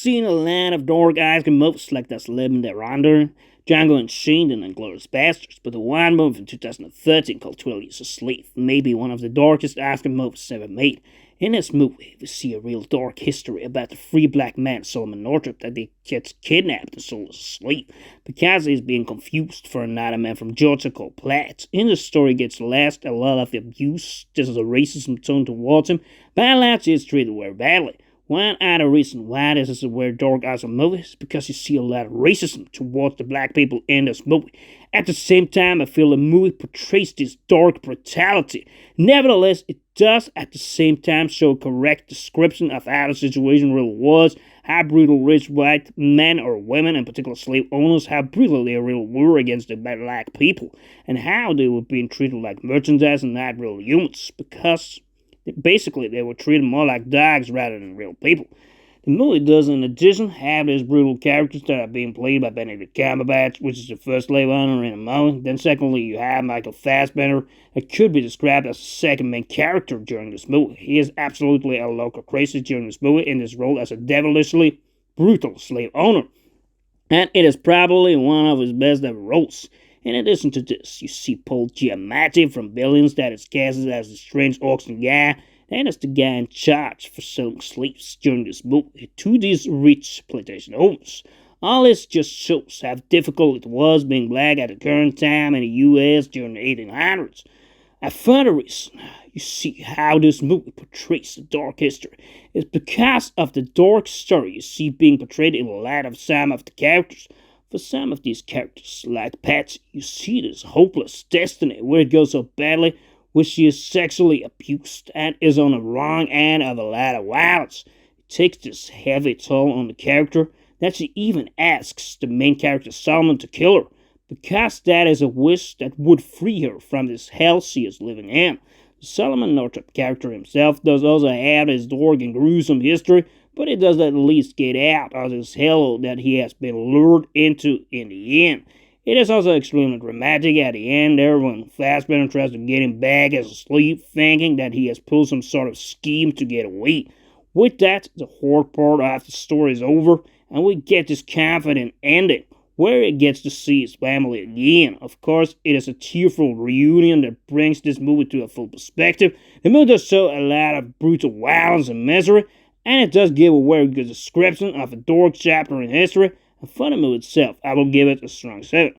seen a lot of dark Oscar movies like Das Leben der Wanderer, Django Unchained, and Inglourious Basterds, but the one movie from 2013 called 12 Years a Slave may be one of the darkest Oscar movies ever made. In this movie, we see a real dark history about the free black man Solomon Northup that gets kidnapped and sold as a slave because he's being confused for another man from Georgia called Platt. In the story gets less a lot of the abuse, there's a racism tone towards him, but Latch is treated very badly. One other reason why this is a very dark Oscar movie is because you see a lot of racism towards the black people in this movie. At the same time, I feel the movie portrays this dark brutality. Nevertheless, it does at the same time show a correct description of how the situation really was, how brutal rich white men or women, in particular slave owners, how brutal they really were against the black people, and how they were being treated like merchandise and not real humans, because basically they were treated more like dogs rather than real people. The movie does, in addition, have these brutal characters that are being played by Benedict Cumberbatch, which is the first slave owner in a movie. Then secondly, you have Michael Fassbender, that could be described as the second main character during this movie. He is absolutely a loco crazy during this movie in his role as a devilishly brutal slave owner. And it is probably one of his best ever roles. In addition to this, you see Paul Giamatti from Billions that is cast as the strange auction guy, and as the guy in charge for selling slaves during this movie to these rich plantation owners. All this just shows how difficult it was being black at the current time in the US during the 1800s. A further reason you see how this movie portrays the dark history is because of the dark story you see being portrayed in the light of some of the characters. For some of these characters, like Patsy, you see this hopeless destiny where it goes so badly where she is sexually abused and is on the wrong end of a lot of violence. It takes this heavy toll on the character that she even asks the main character Solomon to kill her, because that is a wish that would free her from this hell she is living in. The Solomon Northup character himself does also have his dark and gruesome history, but he does at least get out of this hell that he has been lured into in the end. It is also extremely dramatic at the end there when Fassbender tries to get him back as a slave, thinking that he has pulled some sort of scheme to get away. With that, the horror part of the story is over, and we get this confident ending, where he gets to see his family again. Of course, it is a tearful reunion that brings this movie to a full perspective. The movie does show a lot of brutal violence and misery, and it does give a very good description of a dark chapter in history. And for the movie itself, I will give it a strong 7.